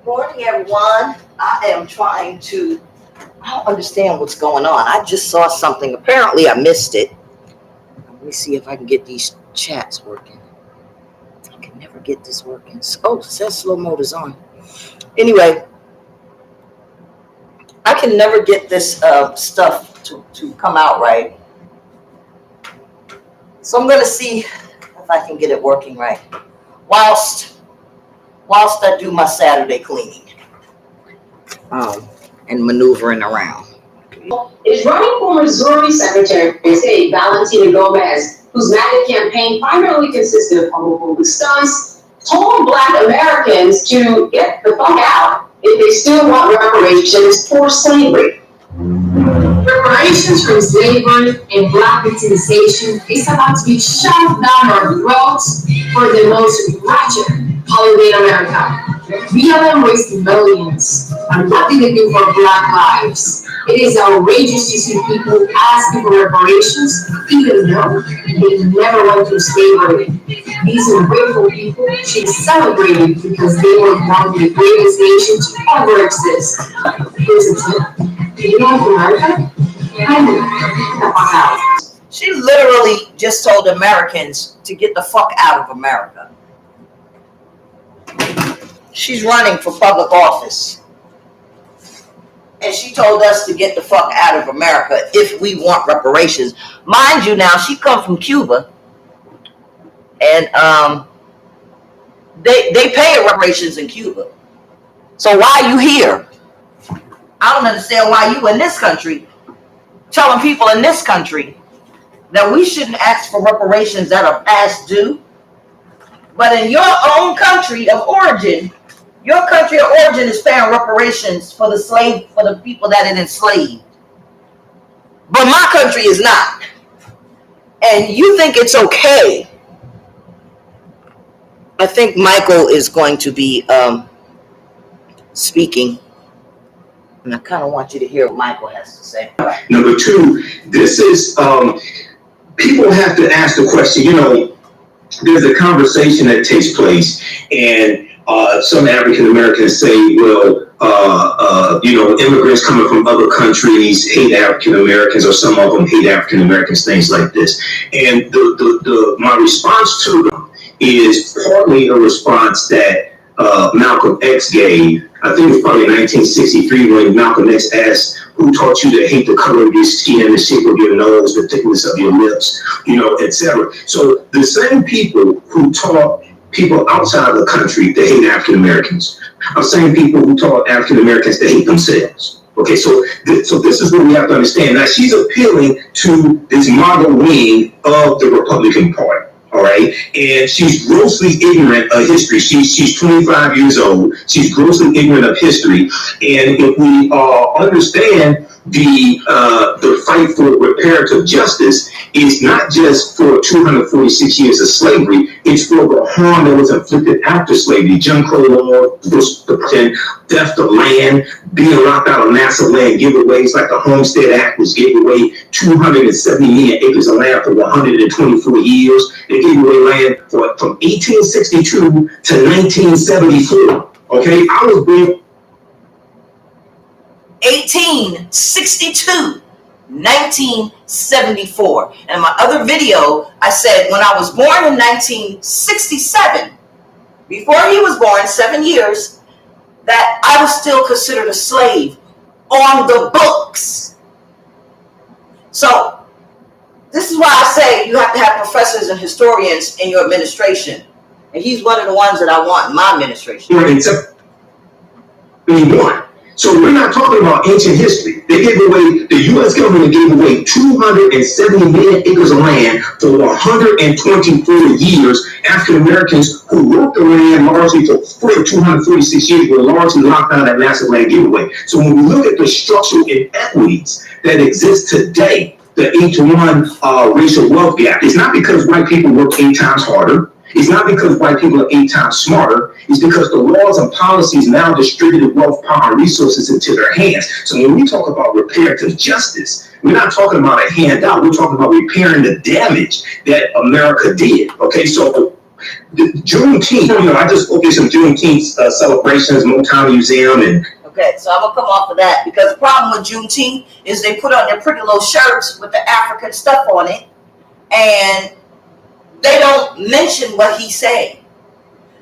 Morning, everyone. I am trying to, I don't understand what's going on. I just saw something. Apparently, I missed it. Let me see if I can get these chats working. I can never get this working. Oh, it says slow mode is on. Anyway, I can never get this stuff to come out right. So I'm going to see if I can get it working right whilst I do my Saturday cleaning and maneuvering around. Is running for Missouri Secretary of State Valentina Gomez, whose MAGA campaign primarily consisted of homophobic stunts, told Black Americans to get the fuck out if they still want reparations for slavery. Reparations from slavery and Black victimization is about to be shoved down our throats for the most wretched holiday in America. BLM raised millions on nothing to do for Black lives. It is outrageous to see people asking for reparations, even though they never went through slavery. These ungrateful people should be celebrated because they were one of the greatest nations to ever exist. Here's a tip. Do you know America? She literally just told Americans to get the fuck out of America. She's running for public office. And she told us to get the fuck out of America if we want reparations. Mind you now, she come from Cuba. And they pay reparations in Cuba. So why are you here? I don't understand why you in this country telling people in this country that we shouldn't ask for reparations that are past due. But in your own country of origin, your country of origin is paying reparations for the people that it enslaved. But my country is not. And you think it's okay. I think Michael is going to be speaking. And I kind of want you to hear what Michael has to say. Number two, this is, people have to ask the question, there's a conversation that takes place, and some African Americans say, well, immigrants coming from other countries hate African Americans, or some of them hate African Americans, things like this. And my response to them is partly a response that Malcolm X gave. I think it was probably 1963 when Malcolm X asked, who taught you to hate the color of your skin, the shape of your nose, the thickness of your lips, etc. So the same people who taught people outside the country to hate African Americans are the same people who taught African Americans to hate themselves. Okay, so this is what we have to understand. Now, she's appealing to this MAGA wing of the Republican Party. All right, and she's grossly ignorant of history. She's 25 years old. She's grossly ignorant of history. And if we understand the fight for reparative justice is not just for 246 years of slavery, it's for the harm that was inflicted after slavery. Jim Crow law, theft of land, being locked out of massive land giveaways like the Homestead Act, which gave away 270 million acres of land for 124 years. They gave away land from 1862 to 1974. Okay, I was born 1862, 1974. And in my other video, I said when I was born in 1967, before he was born, 7 years, that I was still considered a slave on the books. So this is why I say you have to have professors and historians in your administration. And he's one of the ones that I want in my administration. So we're not talking about ancient history. The U.S. government gave away 270 million acres of land for 124 years. African Americans who worked the land largely for 246 years were largely locked out of that massive land giveaway. So when we look at the structural inequities that exist today, the 8-to-1 racial wealth gap, it's not because white people work 8 times harder. It's not because white people are 8 times smarter. It's because the laws and policies now distributed wealth, power, and resources into their hands. So when we talk about reparative justice, we're not talking about a handout. We're talking about repairing the damage that America did. Okay, so Juneteenth, I just looked at some Juneteenth celebrations, Motown Museum, and okay, so I'm gonna come off of that because the problem with Juneteenth is they put on their pretty little shirts with the African stuff on it, and they don't mention what he's saying.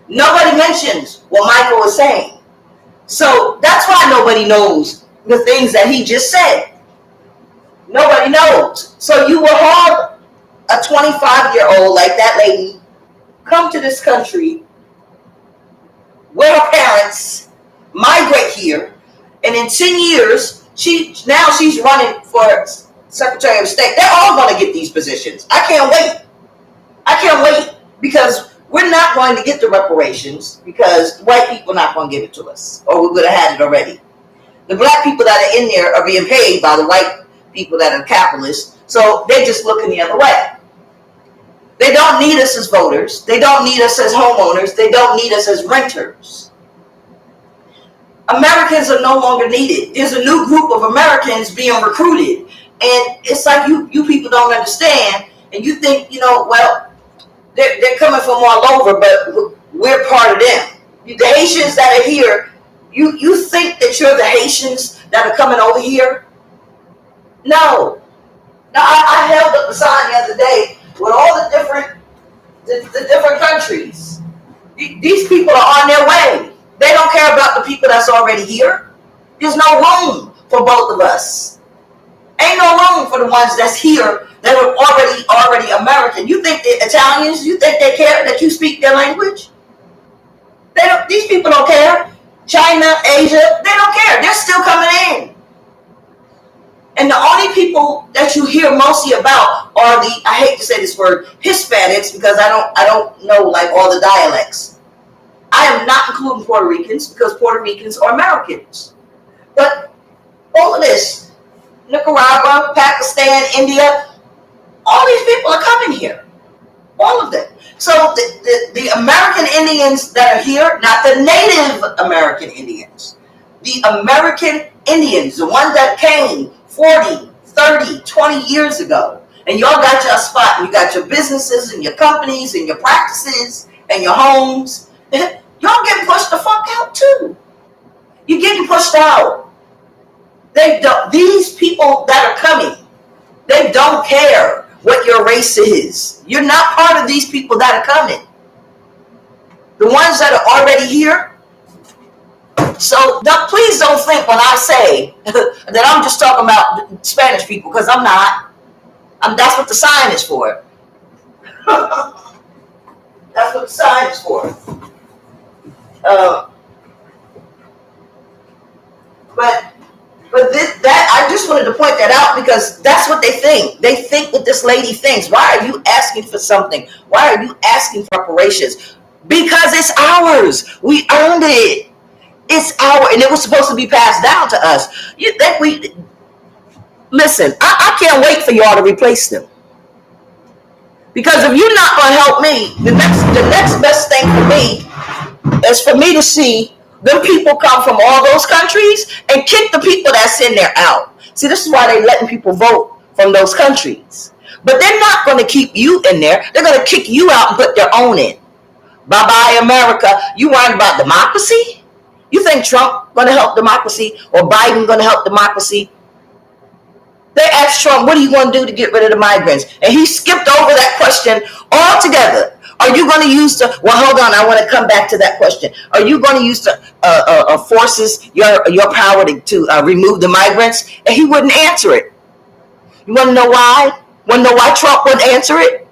Nobody mentions what Michael is saying. So that's why nobody knows the things that he just said. Nobody knows. So you will have a 25-year-old like that lady come to this country with her parents, migrate here, and in 10 years, she's running for Secretary of State. They're all going to get these positions. I can't wait because we're not going to get the reparations because white people are not going to give it to us, or we would have had it already. The black people that are in there are being paid by the white people that are capitalists, so they're just looking the other way. They don't need us as voters. They don't need us as homeowners. They don't need us as renters. Americans are no longer needed. There's a new group of Americans being recruited, and it's like you people don't understand, and you think, well, they're coming from all over, but we're part of them. The Haitians that are here, you think that you're the Haitians that are coming over here? No. I held up a sign the other day with all the different countries. These people are on their way. They don't care about the people that's already here. There's no room for both of us. Ain't no room for the ones that's here that are already American. You think the Italians, you think they care that you speak their language? These people don't care. China, Asia, they don't care. They're still coming in. And the only people that you hear mostly about are I hate to say this word, Hispanics, because I don't know like all the dialects. I am not including Puerto Ricans because Puerto Ricans are Americans. But all of this, Nicaragua, Pakistan, India, all these people are coming here. All of them. So the American Indians that are here, not the Native American Indians, the American Indians, the ones that came 40, 30, 20 years ago, and y'all got your spot, and you got your businesses and your companies and your practices and your homes, y'all getting pushed the fuck out too. You're getting pushed out. These people that are coming, they don't care what your race is. You're not part of these people that are coming. The ones that are already here. So please don't think when I say that I'm just talking about Spanish people, because I'm not. That's what the sign is for. That's what the sign is for. But I just wanted to point that out because that's what they think. They think what this lady thinks. Why are you asking for something? Why are you asking for reparations? Because it's ours. We earned it. It's ours, and it was supposed to be passed down to us. You think listen, I can't wait for y'all to replace them. Because if you're not going to help me, the next best thing for me is for me to see them people come from all those countries and kick the people that's in there out. See, this is why they're letting people vote from those countries. But they're not going to keep you in there. They're going to kick you out and put their own in. Bye-bye, America. You worried about democracy? You think Trump going to help democracy or Biden going to help democracy? They asked Trump, what are you going to do to get rid of the migrants? And he skipped over that question altogether. Are you going to use well, hold on, I want to come back to that question. Are you going to use the forces, your power to remove the migrants? And he wouldn't answer it. You want to know why? Want to know why Trump wouldn't answer it?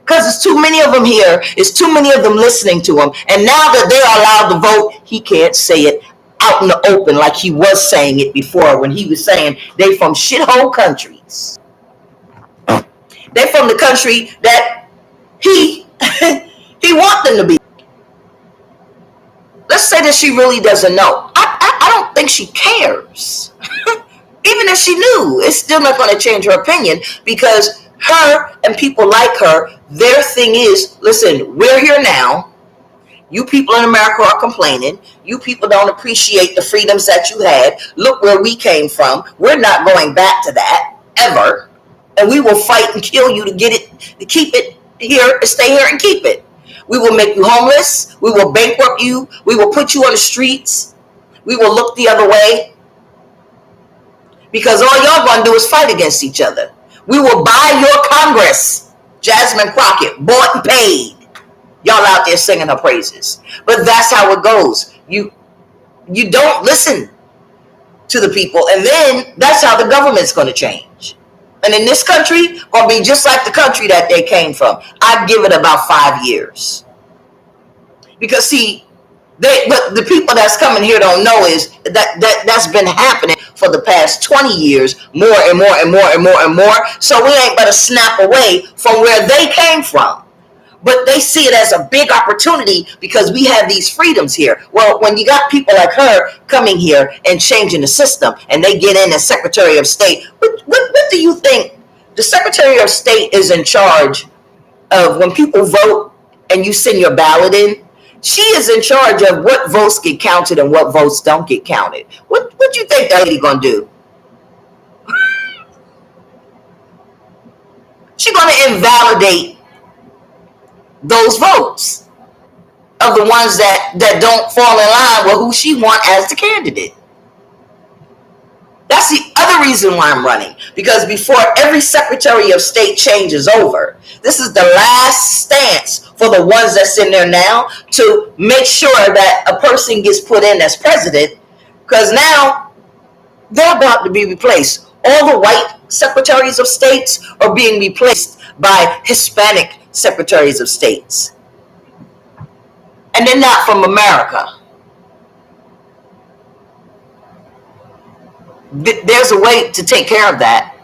Because there's too many of them here. There's too many of them listening to him. And now that they're allowed to vote, he can't say it out in the open like he was saying it before when he was saying they from shithole countries. They from the country that he want them to be. Let's say that she really doesn't know. I don't think she cares. Even if she knew, it's still not going to change her opinion because her and people like her, their thing is, listen, we're here now. You people in America are complaining. You people don't appreciate the freedoms that you had. Look where we came from. We're not going back to that ever. And we will fight and kill you to get it, to keep it here, stay here and keep it. We will make you homeless. We will bankrupt you. We will put you on the streets. We will look the other way. Because all y'all gonna do is fight against each other. We will buy your Congress. Jasmine Crockett, bought and paid. Y'all out there singing her praises. But that's how it goes. You don't listen to the people, and then that's how the government's going to change. And in this country, going to be just like the country that they came from. I'd give it about 5 years. Because see, but the people that's coming here don't know is that's been happening for the past 20 years, more and more and more and more and more. So we ain't but a snap away from where they came from. But they see it as a big opportunity because we have these freedoms here. Well, when you got people like her coming here and changing the system, and they get in as Secretary of State, what do you think? The Secretary of State is in charge of when people vote and you send your ballot in. She is in charge of what votes get counted and what votes don't get counted. What you think that lady gonna do? She's gonna invalidate those votes of the ones that don't fall in line with who she wants as the candidate. That's the other reason why I'm running, because before every Secretary of State changes over, this is the last stance for the ones that's in there now to make sure that a person gets put in as president, because now they're about to be replaced. All the white Secretaries of States are being replaced by Hispanic Secretaries of States. And they're not from America. There's a way to take care of that.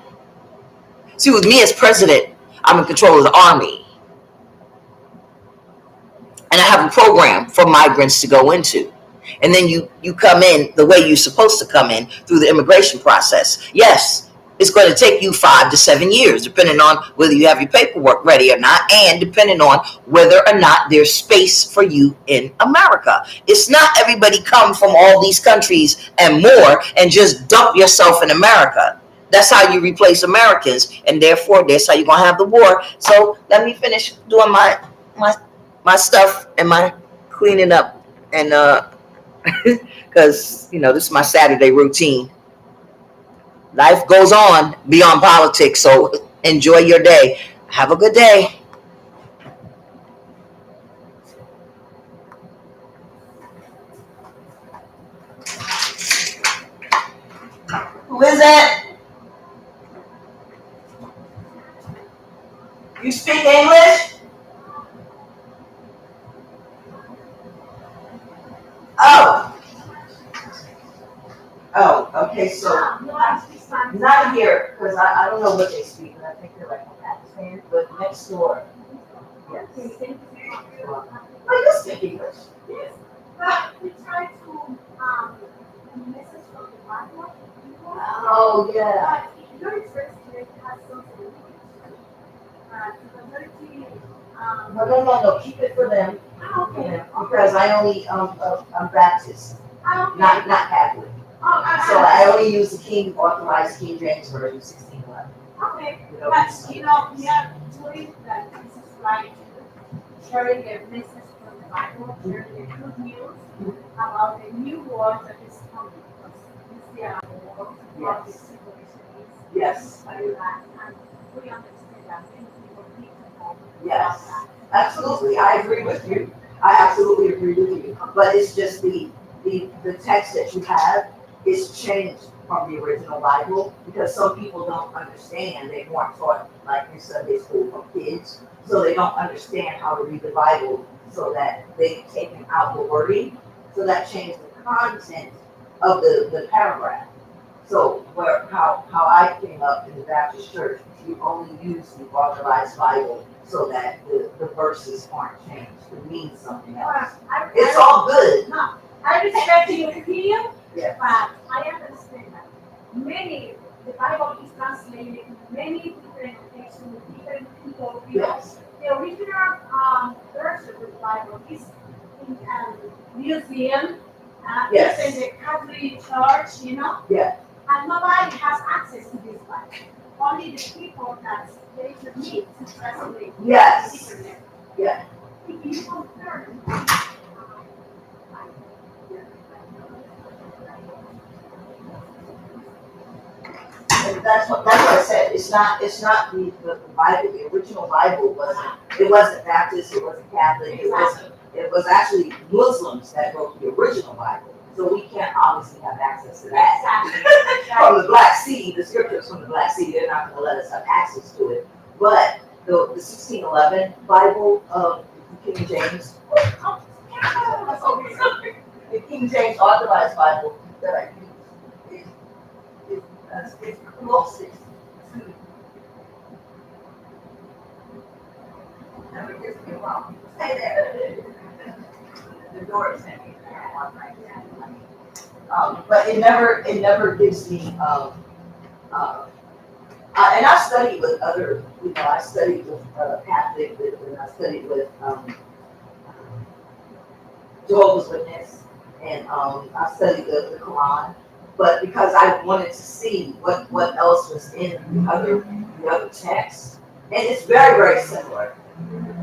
See, with me as president, I'm in control of the Army. And I have a program for migrants to go into. And then you come in the way you're supposed to come in through the immigration process. Yes, it's going to take you 5 to 7 years, depending on whether you have your paperwork ready or not, and depending on whether or not there's space for you in America. It's not everybody come from all these countries and more and just dump yourself in America. That's how you replace Americans, and therefore that's how you're going to have the war. So let me finish doing my stuff and my cleaning up, and because this is my Saturday routine. Life goes on beyond politics, so enjoy your day. Have a good day. Who is it? You speak English? Oh, okay, so not here, because I don't know what they speak, and I think they're like Pakistan, but next door. Yes. Oh, you speak English? Yes. We try to message from the Bible. Oh, yeah. But your translation has something. The majority. No. Keep it for them. Okay. Because I only I'm Baptist, Okay. not Catholic. So I only use the authorized King James Version 1611. Okay. But we are doing that. This is like sharing a message from the Bible, sharing the good news about the new world that is coming. Because this year our world, what the situation is. Yes. And we understand that many people need to know. Yes. Absolutely, I agree with you. I absolutely agree with you. But it's just the text that you have is changed from the original Bible, because some people don't understand. They weren't taught like in Sunday school from kids, so they don't understand how to read the Bible, so that they've taken out the wording, so that changed the content of the paragraph. So how I came up in the Baptist church, you only use the authorized Bible so that the verses aren't changed to mean something else. It's all good. No, I respect your opinion, Yeah. but I understand that the Bible is translated in many different texts with different people. Yes. The original version of the Bible is in a museum, Yes. it's in the Catholic Church, Yeah. and nobody has access to this Bible. Only the people that they should need to translate. Yes. the internet. Yeah. If you it's not the Bible, the original Bible wasn't Baptist, it wasn't Catholic, it was actually Muslims that wrote the original Bible. So we can't obviously have access to that. From the Black Sea, the scriptures from the Black Sea, they're not gonna let us have access to it. But the 1611 Bible of King James, the King James Authorized Bible that I use is closest to. Never gets me wrong. Stay there. The door is empty. But it never gives me. And I studied with other. I studied with Catholic, and I studied with Jehovah's Witness, and I studied the Quran. But because I wanted to see what else was in the other texts, and it's very similar.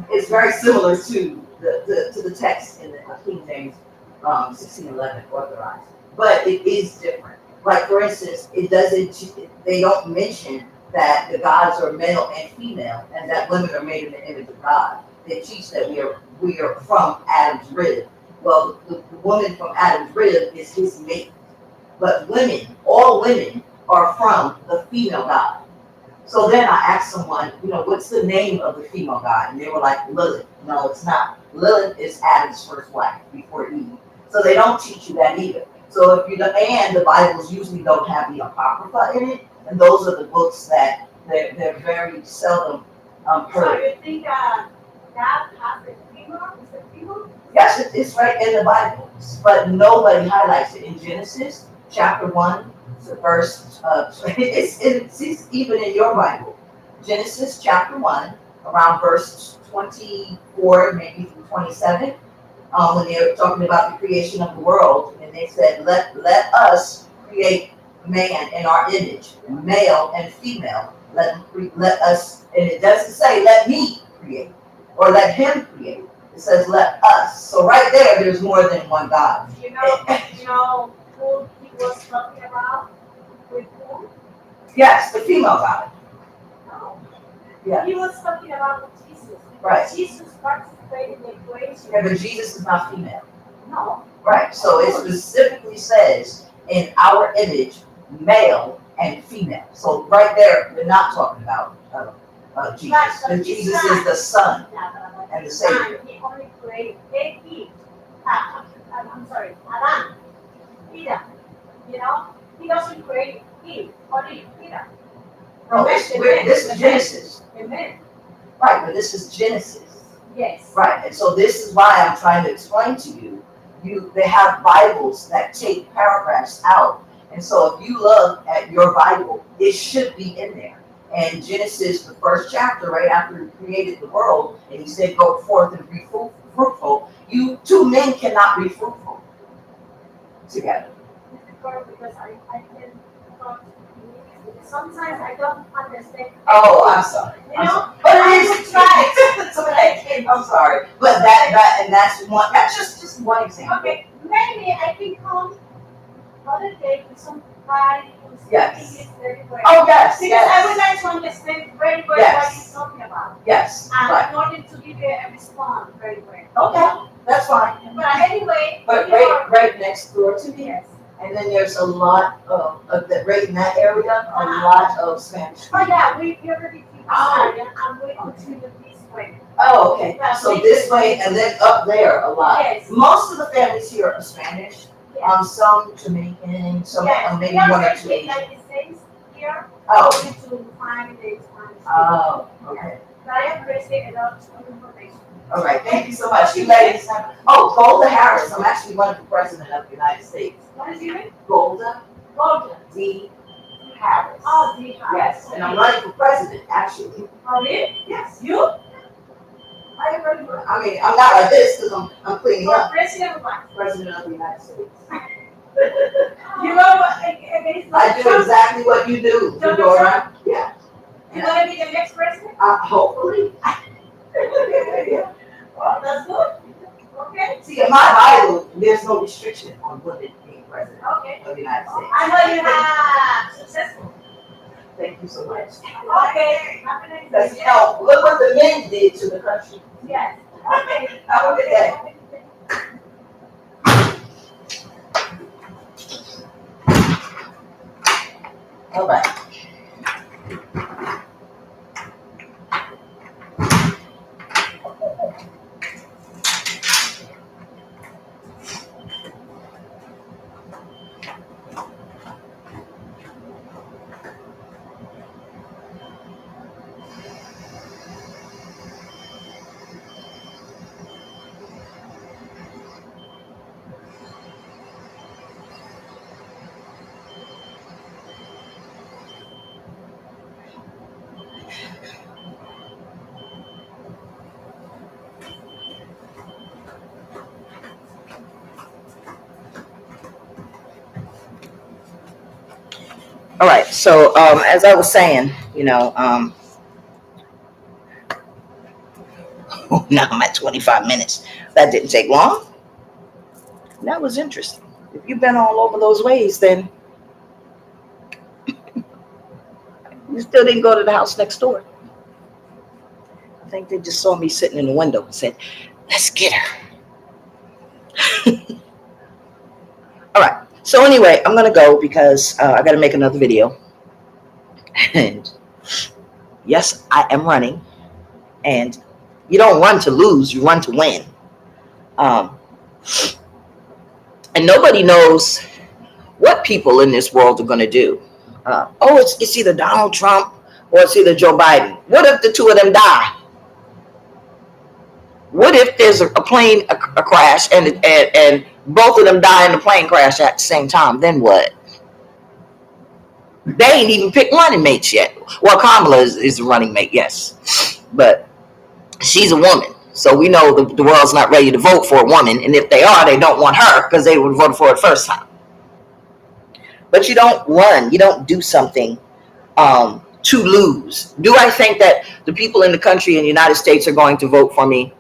It's very similar to the text in the King James 1611 Authorized, but it is different. Like for instance, they don't mention that the gods are male and female, and that women are made in the image of God. They teach that we are from Adam's rib. Well, the woman from Adam's rib is his mate. But all women are from the female god. So then I asked someone, what's the name of the female god? And they were like, Lilith. No, it's not. Lilith is Adam's first wife before Eve. So they don't teach you that either. So and the Bibles usually don't have the Apocrypha in it, and those are the books that they're very seldom heard. So you think God has a female? Is it female? Yes, it's right in the Bible, but nobody highlights it in Genesis. Chapter 1, verse, it's even in your Bible. Genesis chapter 1, around verse 24, maybe through 27, when they're talking about the creation of the world, and they said, let us create man in our image, male and female. Let us, and it doesn't say let me create, or let him create. It says let us. So right there's more than one God. You know who he was talking about? With who? Yes, the female God. No. Yeah. He was talking about Jesus. Right. Jesus participated in the creation. Yeah, but Jesus is not female. No. Right. So it specifically says in our image, male and female. So right there, we're not talking about Jesus. But Jesus is the Son and the Savior. He only created Eve. I'm sorry, Adam. Peter. He doesn't create Eve, only Peter. No, this is Genesis. Amen. Right, but this is Genesis. Yes. Right, and so this is why I'm trying to explain to you. They have Bibles that take paragraphs out. And so if you look at your Bible, it should be in there. And Genesis, the first chapter, right after he created the world, and he said, go forth and be fruitful. Two men cannot be fruitful together. Because I can talk. Sometimes I don't understand. Oh, I'm sorry. But it is right. I'm sorry. But that's just one example. Okay, maybe I can come other day with some pride and Yes. English very well. Oh, yes. Because Yes. I would like to understand very well Yes. what he's talking about. Yes. And Right. in order to give you a response very well. Okay. That's fine. But anyway, But right next door to me. yes. And then there's a lot of that right in that area, a lot of Spanish. Oh yeah, we already figured Oh. out. I'm going to treat it this way. Oh, okay. So this way and then up there a lot. Yes. Most of the families here are Spanish. Yes. Some Jamaican, some maybe one or two Asian. Like it says here, Oh. going to find the Spanish. Oh, okay. But I appreciate a lot of information. All right. Thank you so much. You ladies have. Oh, Golda Harris. I'm actually running for president of the United States. What is your name? Golda Golda. D. Harris. Oh, the Yes, and I'm running for president, actually. Oh, really? Yes. You? I am running for, I mean, I'm not like this because I'm cleaning For up. president of what? President of the United States. You know what? Against I do exactly what you do, Donald Fedora. Yeah. You want to be the next president? Hopefully. Well, that's good. Okay. See, in my Bible, there's no restriction on women being president Okay. of the United States. I know you have successful. Thank you so much. Okay. Have a nice Let's day. help. Look what the men did to the country. Yes. Okay. Have a good day. All right. All right. So as I was saying, now I'm at 25 minutes. That didn't take long. That was interesting. If you've been all over those ways, then you still didn't go to the house next door. I think they just saw me sitting in the window and said, let's get her. All right. So anyway, I'm going to go because I got to make another video. And yes, I am running. And you don't run to lose, you run to win. And nobody knows what people in this world are going to do. It's either Donald Trump or it's either Joe Biden. What if the two of them die? What if there's a plane a crash and both of them die in the plane crash at the same time? Then what? They ain't even picked running mates yet. Well, Kamala is a running mate, yes. But she's a woman. So we know the world's not ready to vote for a woman. And if they are, they don't want her because they would vote for her the first time. But you don't run. You don't do something to lose. Do I think that the people in the country in the United States are going to vote for me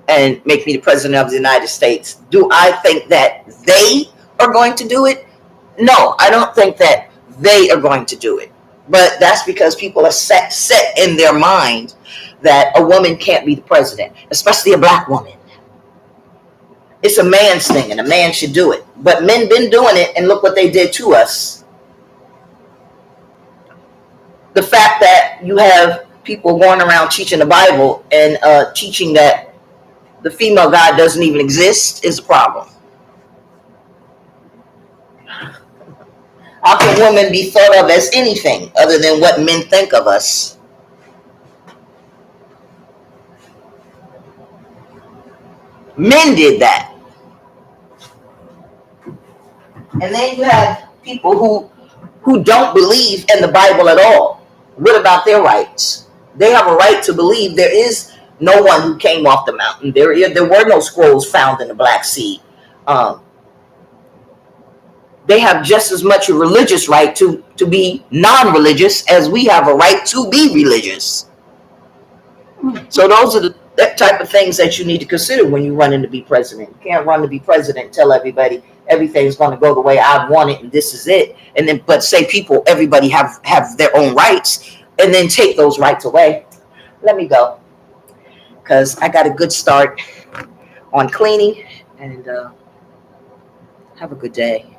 and make me the president of the United States? Do I think that they are going to do it? No, I don't think that they are going to do it. But that's because people are set in their mind that a woman can't be the president, especially a black woman. It's a man's thing, and a man should do it. But men been doing it, and look what they did to us. The fact that you have people going around teaching the Bible and teaching that the female God doesn't even exist is a problem. How can women be thought of as anything other than what men think of us? Men did that. And then you have people who don't believe in the Bible at all. What about their rights? They have a right to believe there is no one who came off the mountain. There were no scrolls found in the Black Sea. They have just as much a religious right to be non-religious as we have a right to be religious. So those are that type of things that you need to consider when you run in to be president. You can't run to be president and tell everybody everything's going to go the way I want it and this is it. And then, but say everybody have their own rights and then take those rights away. Let me go because I got a good start on cleaning and have a good day.